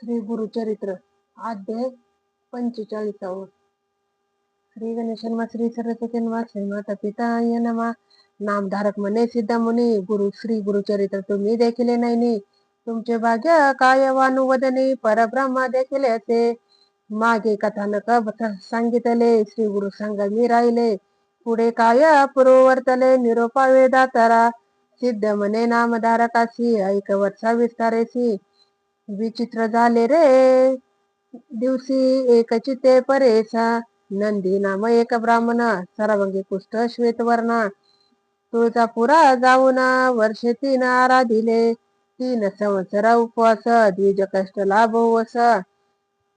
श्री गुरुचरित्र अध्याय 45. श्री गणेशन्मा श्री सरस्वती नमः श्री माता पिताय नमः. नामधारक म्हणे सिद्ध मुनी गुरु श्री गुरुचरित्र तुम्ही देखिले नाही. तुमचे भाग्य काय वानुवदने परब्रह्म देखील असे. मागे कथानक सांगितले श्री गुरु संगमी राहिले. पुढे काय पुरोवर्तले निरोपा वेदातरा. सिद्ध म्हणे नामधारकासी ऐकवत्सा विस्तारेसी. विचित्र झाले रे दिवसी एक चिते परेसा. नंदी नाम एक ब्राह्मण सर्वांगी कुष्ठ श्वेतवर्णा. तुळजापुरा जाऊन वर्षे 3 आराधिले. 3 संवत्सर उपवास द्विज कष्ट लाभवस.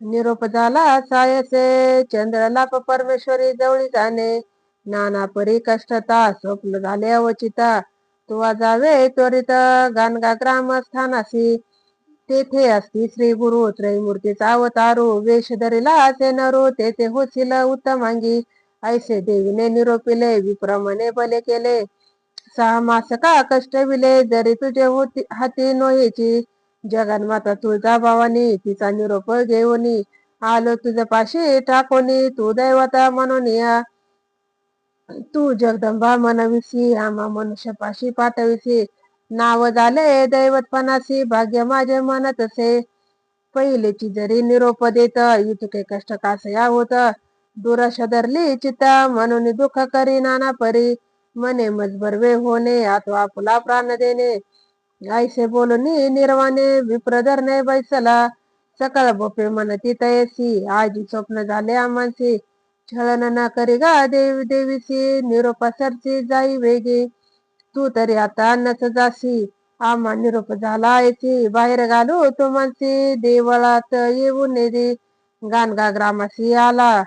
निरोप झाला सायसे चंद्रलाप परमेश्वरी जवळी जाणे. नाना परी कष्टता स्वप्न झाले अवचिता. तुवा जावे त्वरित गाणगा ग्रामस्थानासी. तेथे असती श्री गुरु त्रैमूर्तीचा अवतारू. वेश धरिला असे नरू तेथे होशील उत्तमांगी. ऐसे देवीने निरोपिले विप्रमणे भले केले. 6 मास का कष्ट विले जरी तुझे हाती नोहेची. जगन्माता तुळजा भवानी तिचा निरोप घेऊनी. आलो तुझ पाशी टाकोनी तू दैवता म्हणून या. तू जगदंबा म्हणविसी आम्हा मनुष्यपाशी पाठविसी. नाव झाले दैवतपणासी भाग्य माझे म्हणत असे. पहिलेची जरी निरोप देत इतके कष्ट कासया होत. दुरश धरली चित्ता म्हणून दुःख करी नाना परी. मने मजबरवे होणे अथवा आपला प्राण देणे. ऐसे बोलूनी निर्वाणे विप्रधरणे बैसला. सकळ बोपे म्हणती तयसी आजी स्वप्न झाले आम्हासी. छळन न करी गा देवी देवीसी निरोप सरसी जाई वेगी. तू तरी आता नस जासी आम्हा निरोप झाला येसी. बाहेर घालू तुमची देवळात येऊन नेदी. गाणगा ग्रामासी आला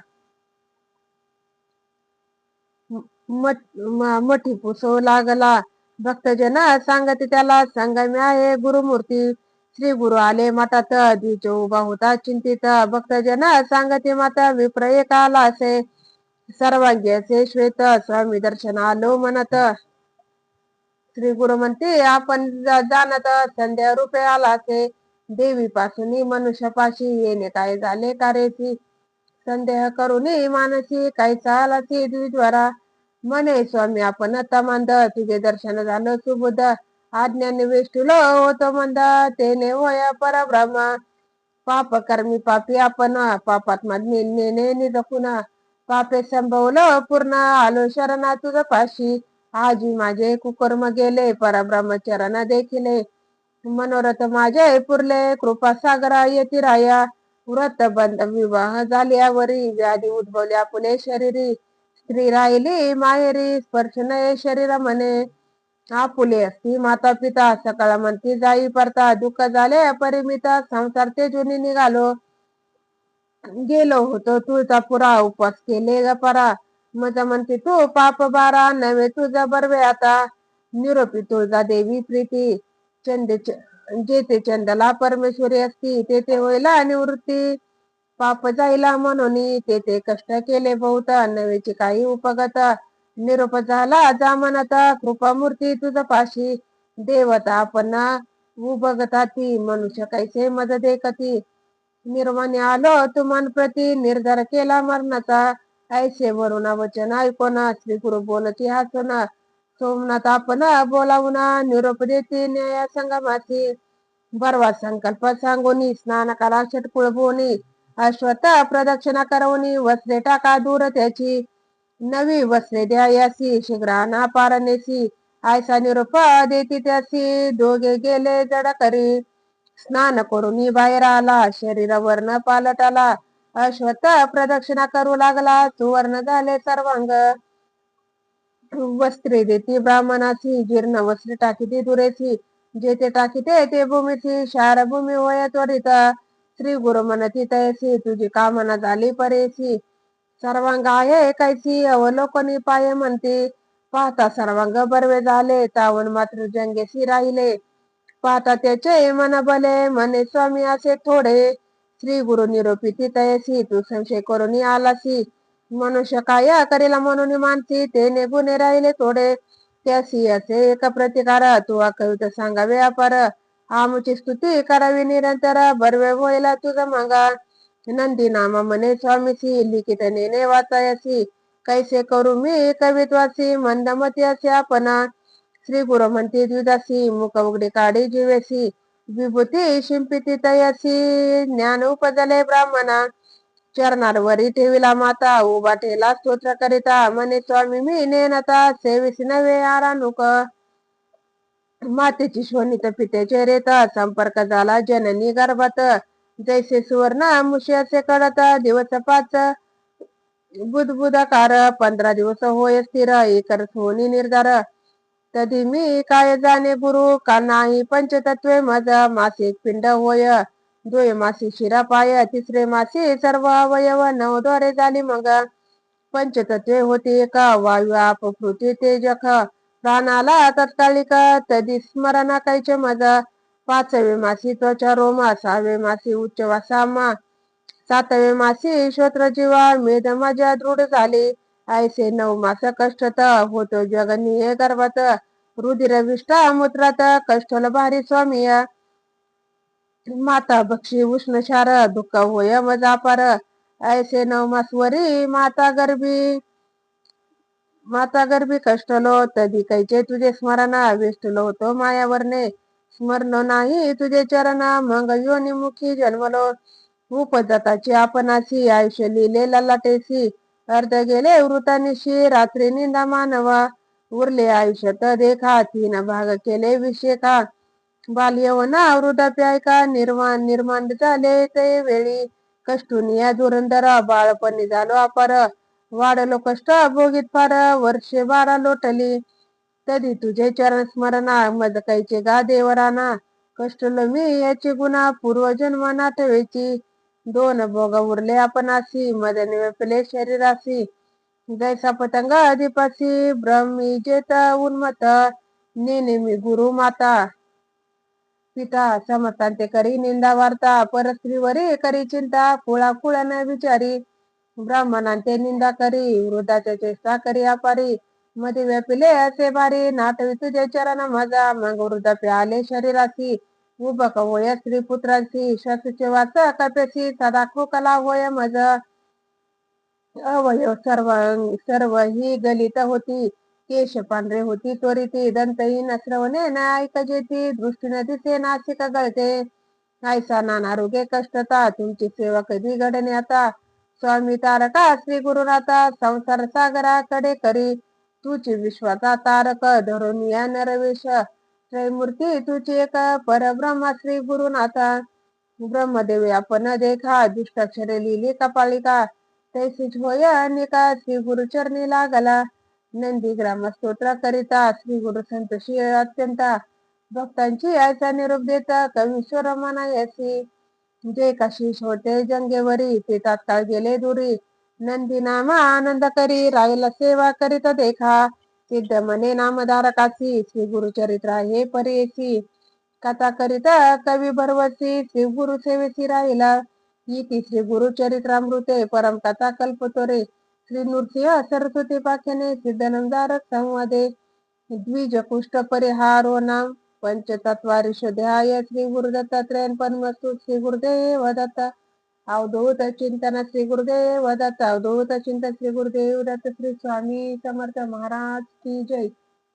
मठी पुसो लागला. भक्तजन सांगते त्याला संगमी आहे गुरुमूर्ती. श्री गुरु आले मातात द्विज उभा होता चिंतित. भक्तजन सांगते माता विप्र एक आला असे. सर्वांगी असे श्वेत स्वामी दर्शन आलो म्हणत. श्री गुरु म्हणते आपण जाणत संध्या रूपे आला असे. देवी पासून मनुष्यपाशी येणे काय झाले कारेसी. संदेह करूनी मानसी काही चालासी द्विज्वरा. म्हणे स्वामी आपण तमांद तुझे दर्शन झालं सुबुध. आज्ञाने वेष्टुल होतो मंद तेने होय परब्रह्म. पाप कर्मी पापी आपण पापात्मा नेने निरखून. पापे संभवलं पूर्ण आलो शरणा तुझ पाशी. आजी माझे कुकर्म गेले परब्रह्म चरण देखिले. मनोरथ माझे पुरले कृपा सागरा येती राया. व्रत बंद विवाह झाल्यावरी व्याधी उद्भवल्या पुणे शरीरी. स्त्री राहिली माहेरी स्पर्श नये शरीर म्हणे. आपुले असती माता पिता सकाळ म्हणती जाई परता. दुःख झाले अपरिमिता संसार तेजूनी निघालो. गेलो होतो तुळजापुरा उपवास केले गपरा. मज म्हणते तू पाप बारा नव्हे तुझा बरवे आता. निरोपी तुळजा देवी प्रीती. जेथे चंदला परमेश्वरी असती तेथे होईला निवृत्ती. पाप जाईला म्हणून तेथे कष्ट केले बहुत नवेची काही उपगत. निरोप झाला जा म्हणत कृपामूर्ती तुझ पाशी. देवता आपण उभगता ती मनुष्य कैसे मज देखती. निर्माणे आलो तुमान प्रती निर्धार केला मरणाचा. ऐसे वरुण वचन ऐकून श्री गुरु बोलती हसून. सोमनाथ आपण बोलावून निरोप देती न्याया संगमाची. बरवा संकल्प सांगूनी स्नान करा षटकुळ भोनी. अश्वत्थ प्रदक्षिणा करवूनी वस्त्रे टाका दूर त्याची. नवी वस्त्रे द्या यासी शीघ्राना पारणेसी. ऐसा निरोप देती त्यासी दोघे गेले जड करी. स्नान करून बाहेर आला शरीर वर्ण पालटाला. अश्वत्थ प्रदक्षिणा करू लागला सुवर्ण झाले सर्वांग. वस्त्रे देती ब्राह्मणाची जीर्ण वस्त्रे टाकीती दुरेची. जेथे टाकीते ते भूमीची शार भूमी होय त्वरित. श्री गुरु म्हणती तयसी तुझी कामना झाली परेसी. सर्वांग आहे कैसी अवलोकनी पाय म्हणते. पाहता सर्वांग बरवे झाले तावन मात्र जंगेसी राहिले. पाहता त्याचे मन बले म्हणे स्वामी असे थोडे. श्री गुरु निरोपिती तयसी तू संशय करून आलासी. मनुष्य काय करेला म्हणून मानसी तेने गुन्हे राहिले थोडे. त्यासी असे एक प्रतिकार तू अकवित सांगावे अपार. आमुची स्तुती करावी निरंतर बरवे होईल तुझं मंगा. नंदी नाम म्हणे स्वामीसी लिखित नेने वाचायसी. कैसे करू मी कवित्वासी मंदमती असे आपणा. श्री गुरु म्हणते द्विदासी मुख उघडे काढी जीवेसी. विभूती शिंपिती तयसी ज्ञान उपजले ब्राह्मणा. चरणारवरी ठेविला माता उभा ठेला स्तोत्र करिता. म्हणे स्वामी मी नेनता सेविसी नव्हे आरानुक. मातेची शोणित पितेचे रेत संपर्क झाला जननी गर्भात. जैसे सुवर्ण मुशी असे कळत दिवस पाच बुधबुधाकार. 15 दिवस होय स्थिर एकर होणी निर्धार. तधी मी काय जाणे गुरु का नाही पंचतत्वे मज. मासिक पिंड होय द्वे मासी शिरा पाय. तिसरे मासी सर्व अवयव नवद्वारे झाली मग. पंचतत्वे होती एका वायू आप पृथ्वी तेजख. प्राणाला तत्कालिक तदी स्मरणा कैचे मज. 5वे मासी त्वचा रोमा. 6वे मासी उच्च वासामा. 7वे मासी श्रोत्र जीवा मेद मजा दृढ झाली. ऐसे 9 मास कष्टत होतो जगनीय गर्भात. रुधिर विष्ठा मूत्रात कष्टल भारी स्वामीय. माता बक्षी उष्ण शार दुःख होय मजापार. ऐसे 9 मास वरी माता गर्भी कष्टलो. तधी कैचे तुझे स्मरण वेष्टलो होतो मायावरणे. स्मरलो नाही तुझे चरण मग योनिमुखी जन्मलो. उपजताची आपणासी आयुष्य लिहिले ललाटेसी. अर्ध गेले वृतानिशी रात्री निंदा मानवा. उरले आयुष्य तर देखा 3 भाग केले विषेका. बाल्यवना वृद्धाप्यायका निर्माण झाले ते वेळी. कष्टुनिया धुरंधर बाळपणी झालो अपार. वाढलो कष्ट भोगीत फार वर्षे 12 लोटली. तधी तुझे चरण स्मरणा मज कैचे गा देवराना. कष्टलो मी याची गुन्हा पूर्वजन्म नाठवेची. 2 भोग उरले आपणासी मदने व्यापले शरीरासी. जैसा पतंग अधिपासी ब्रह्मीजेत उन्मत. नेने मी गुरु माता पिता समर्थांते करी निंदा वार्ता. परस्त्रीवरी करी चिंता कुळा न विचारी. ब्राह्मणांते निंदा करी वृद्धाच्या चेष्टा करी अपारी. मध्ये व्यापिले असे भारी नाटवी तुझे चरण माझा. मग वृद्धाप्य आले शरीरासी. उभक होय स्त्री पुत्रांसी. श्वासचे वाच कपेसी सदा खोकला होय मज. अवयव सर्व ही गलित होती. केश पांढरे होती त्वरिती. दंतहीन श्रवणे न ऐकजेती. दृष्टीने दिसे नासिक गळते. ऐसा नाना रोगे कष्टता तुमची सेवा कधी घडणे आता. स्वामी तारका श्री गुरुनाथा संसार सागराकडे करी. तुची विश्वाचा तारक धरून या नरवेश. त्रैमूर्ती तुची एक परब्रह्मा श्री गुरुनाथा. ब्रह्मदेव आपण देखा दुष्टाक्षरे लिहिली कपालिका. तैसीच होय अनेका श्री गुरुचरणी लागला. नंदी ग्राम स्तोत्र करिता श्री गुरु संतोषी अत्यंता. भक्तांची ऐसा निरोप देता कवीश्वर म्हणायसी. जे काशीश होते जंगेवरी ते तात्काळ गेले दुरी. नंदी नाम आनंद करी राहिला सेवा करीत देखा. सिद्ध मने नामधारकासी श्री गुरुचरित्र हे परेसी. कथा करीत कवी भरवसी श्री गुरु सेवेसी राहिला. इति श्री गुरुचरित्रामृते परम कथा कल्पतोरे. श्री नृसिंह सरस्वती पाख्याने सिद्धनंदारक संवादे. द्विज कुष्ठ परिहारो नाम पंचतत्वारिषध्याय. श्री गुरु दत्तात्रयन परमस्तु. श्री गुरुदेव दत्त. अवधूत चिंतन श्री गुरुदेव दत्त. अवधूत चिंतन श्री गुरुदेव दत्त. श्री स्वामी समर्थ महाराज की जय.